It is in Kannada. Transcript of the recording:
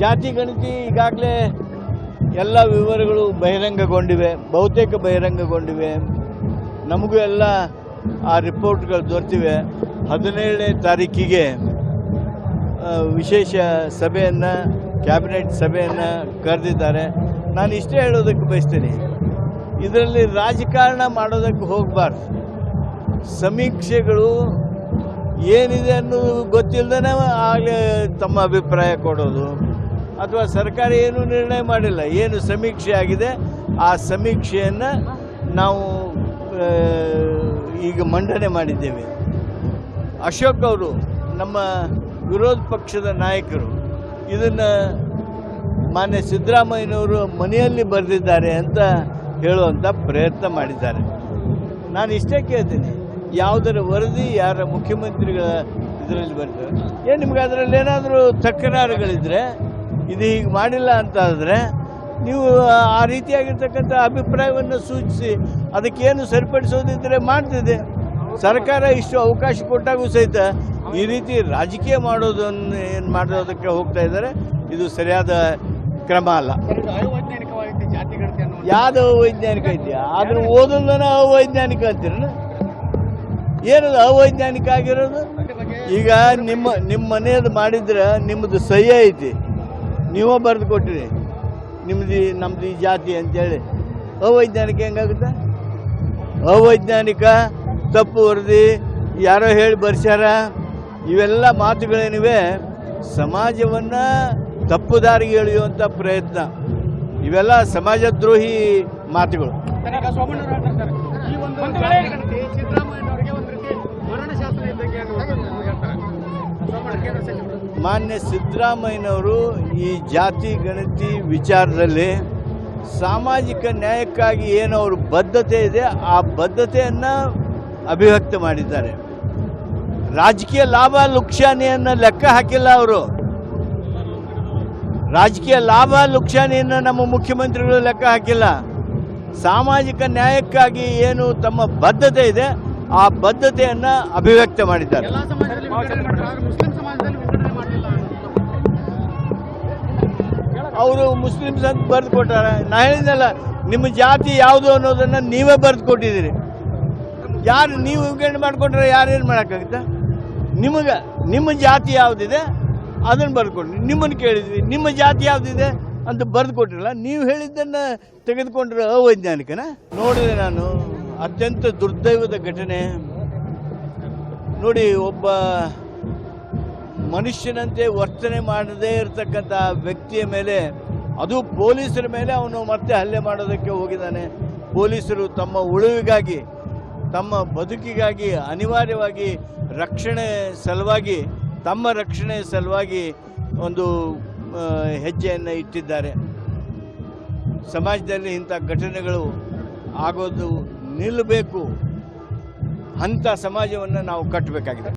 ಜಾತಿ ಗಣತಿ ಈಗಾಗಲೇ ಎಲ್ಲ ವಿವರಗಳು ಬಹಿರಂಗಗೊಂಡಿವೆ, ಬಹುತೇಕ ಬಹಿರಂಗಗೊಂಡಿವೆ. ನಮಗೂ ಎಲ್ಲ ಆ ರಿಪೋರ್ಟ್ಗಳು ದೊರೆತಿವೆ. 17ನೇ ತಾರೀಕಿಗೆ ವಿಶೇಷ ಸಭೆಯನ್ನು, ಕ್ಯಾಬಿನೆಟ್ ಸಭೆಯನ್ನು ಕರೆದಿದ್ದಾರೆ. ನಾನು ಇಷ್ಟೇ ಹೇಳೋದಕ್ಕೆ ಬಯಸ್ತೀನಿ, ಇದರಲ್ಲಿ ರಾಜಕಾರಣ ಮಾಡೋದಕ್ಕೆ ಹೋಗಬಾರ್ದು. ಸಮೀಕ್ಷೆಗಳು ಏನಿದೆ ಅನ್ನೋದು ಗೊತ್ತಿಲ್ಲದೇ ಆಗಲೇ ತಮ್ಮ ಅಭಿಪ್ರಾಯ ಕೊಡೋದು, ಅಥವಾ ಸರ್ಕಾರ ಏನು ನಿರ್ಣಯ ಮಾಡಿಲ್ಲ, ಏನು ಸಮೀಕ್ಷೆ ಆಗಿದೆ ಆ ಸಮೀಕ್ಷೆಯನ್ನು ನಾವು ಈಗ ಮಂಡನೆ ಮಾಡಿದ್ದೇವೆ. ಅಶೋಕ್ ಅವರು, ನಮ್ಮ ವಿರೋಧ ಪಕ್ಷದ ನಾಯಕರು, ಇದನ್ನು ಮಾನ್ಯ ಸಿದ್ದರಾಮಯ್ಯನವರು ಮನೆಯಲ್ಲಿ ಬರೆದಿದ್ದಾರೆ ಅಂತ ಹೇಳುವಂಥ ಪ್ರಯತ್ನ ಮಾಡಿದ್ದಾರೆ. ನಾನು ಇಷ್ಟೇ ಕೇಳ್ತೀನಿ, ಯಾವುದರ ವರದಿ ಯಾರ ಮುಖ್ಯಮಂತ್ರಿಗಳ ಇದರಲ್ಲಿ ಬರ್ತಾರೆ, ಏನು ನಿಮ್ಗೆ ಅದರಲ್ಲಿ ಏನಾದರೂ ತಕರಾರುಗಳಿದ್ದರೆ, ಇದು ಹೀಗೆ ಮಾಡಿಲ್ಲ ಅಂತ ಆದರೆ ನೀವು ಆ ರೀತಿಯಾಗಿರ್ತಕ್ಕಂಥ ಅಭಿಪ್ರಾಯವನ್ನು ಸೂಚಿಸಿ ಅದಕ್ಕೇನು ಸರಿಪಡಿಸೋದಿದ್ದರೆ ಮಾಡ್ತಿದೆ. ಸರ್ಕಾರ ಇಷ್ಟು ಅವಕಾಶ ಕೊಟ್ಟಾಗೂ ಸಹಿತ ಈ ರೀತಿ ರಾಜಕೀಯ ಮಾಡೋದನ್ನು ಏನು ಮಾಡೋದಕ್ಕೆ ಹೋಗ್ತಾ ಇದ್ದಾರೆ. ಇದು ಸರಿಯಾದ ಕ್ರಮ ಅಲ್ಲ. ಯಾವುದು ಅವೈಜ್ಞಾನಿಕ ಐತಿ? ಆದ್ರೆ ಓದೋದನ್ನ ಅವೈಜ್ಞಾನಿಕ ಅಂತೀರ? ಏನದು ಅವೈಜ್ಞಾನಿಕ ಆಗಿರೋದು? ಈಗ ನಿಮ್ಮ ಮನೆಯದು ಮಾಡಿದ್ರೆ ನಿಮ್ಮದು ಸಹಿ ಐತಿ, ನೀವೇ ಬರೆದು ಕೊಟ್ಟಿರಿ, ನಮ್ದು ಈ ಜಾತಿ ಅಂತೇಳಿ. ಅವೈಜ್ಞಾನಿಕ ಹೆಂಗಾಗುತ್ತೆ? ಅವೈಜ್ಞಾನಿಕ, ತಪ್ಪು ವರದಿ, ಯಾರೋ ಹೇಳಿ ಬರ್ಸ್ಯಾರ, ಇವೆಲ್ಲ ಮಾತುಗಳೇನಿವೆ ಸಮಾಜವನ್ನು ತಪ್ಪು ದಾರಿಗೆ ಎಳೆಯುವಂಥ ಪ್ರಯತ್ನ. ಇವೆಲ್ಲ ಸಮಾಜದ್ರೋಹಿ ಮಾತುಗಳು. ಮಾನ್ಯ ಸಿದ್ದರಾಮಯ್ಯನವರು ಈ ಜಾತಿ ಗಣತಿ ವಿಚಾರದಲ್ಲಿ ಸಾಮಾಜಿಕ ನ್ಯಾಯಕ್ಕಾಗಿ ಏನು ಅವ್ರ ಬದ್ಧತೆ ಇದೆ ಆ ಬದ್ಧತೆಯನ್ನು ಅಭಿವ್ಯಕ್ತ ಮಾಡಿದ್ದಾರೆ. ರಾಜಕೀಯ ಲಾಭ ಲುಕ್ಷಾನಿಯನ್ನು ಲೆಕ್ಕ ಹಾಕಿಲ್ಲ ಅವರು. ರಾಜಕೀಯ ಲಾಭ ಲುಕ್ಷಾನಿಯನ್ನು ನಮ್ಮ ಮುಖ್ಯಮಂತ್ರಿಗಳು ಲೆಕ್ಕ ಹಾಕಿಲ್ಲ. ಸಾಮಾಜಿಕ ನ್ಯಾಯಕ್ಕಾಗಿ ಏನು ತಮ್ಮ ಬದ್ಧತೆ ಇದೆ ಆ ಬದ್ಧತೆಯನ್ನು ಅಭಿವ್ಯಕ್ತ ಮಾಡಿದ್ದಾರೆ. ಅವರು ಮುಸ್ಲಿಮ್ಸ್ ಅಂತ ಬರೆದು ಕೊಟ್ಟಾರೆ. ನಾ ಹೇಳಿದ್ನಲ್ಲ, ನಿಮ್ಮ ಜಾತಿ ಯಾವುದು ಅನ್ನೋದನ್ನು ನೀವೇ ಬರೆದು ಕೊಟ್ಟಿದ್ದೀರಿ. ಯಾರು ನೀವು ವಿಂಗಡಣೆ ಮಾಡಿಕೊಂಡ್ರೆ ಯಾರೇನು ಮಾಡೋಕ್ಕಾಗುತ್ತೆ? ನಿಮ್ಮ ಜಾತಿ ಯಾವುದಿದೆ ಅದನ್ನು ಬರೆದು ಕೊಡ್ರಿ. ನಿಮ್ಮನ್ನು ಕೇಳಿದ್ವಿ, ನಿಮ್ಮ ಜಾತಿ ಯಾವುದಿದೆ ಅಂತ ಬರೆದು ಕೊಟ್ಟಿರಲ್ಲ, ನೀವು ಹೇಳಿದ್ದನ್ನು ತೆಗೆದುಕೊಂಡ್ರೆ ಅವೈಜ್ಞಾನಿಕನ? ನೋಡಿದೆ ನಾನು, ಅತ್ಯಂತ ದುರ್ದೈವದ ಘಟನೆ. ನೋಡಿ, ಒಬ್ಬ ಮನುಷ್ಯನಂತೆ ವರ್ತನೆ ಮಾಡದೇ ಇರತಕ್ಕಂಥ ವ್ಯಕ್ತಿಯ ಮೇಲೆ, ಅದು ಪೊಲೀಸರ ಮೇಲೆ ಅವನು ಮತ್ತೆ ಹಲ್ಲೆ ಮಾಡೋದಕ್ಕೆ ಹೋಗಿದ್ದಾನೆ. ಪೊಲೀಸರು ತಮ್ಮ ಉಳಿವಿಗಾಗಿ, ತಮ್ಮ ಬದುಕಿಗಾಗಿ ಅನಿವಾರ್ಯವಾಗಿ ರಕ್ಷಣೆ ಸಲುವಾಗಿ, ತಮ್ಮ ರಕ್ಷಣೆ ಸಲುವಾಗಿ ಒಂದು ಹೆಜ್ಜೆಯನ್ನು ಇಟ್ಟಿದ್ದಾರೆ. ಸಮಾಜದಲ್ಲಿ ಇಂಥ ಘಟನೆಗಳು ಆಗೋದು ನಿಲ್ಲಬೇಕು. ಅಂಥ ಸಮಾಜವನ್ನು ನಾವು ಕಟ್ಟಬೇಕಾಗಿದೆ.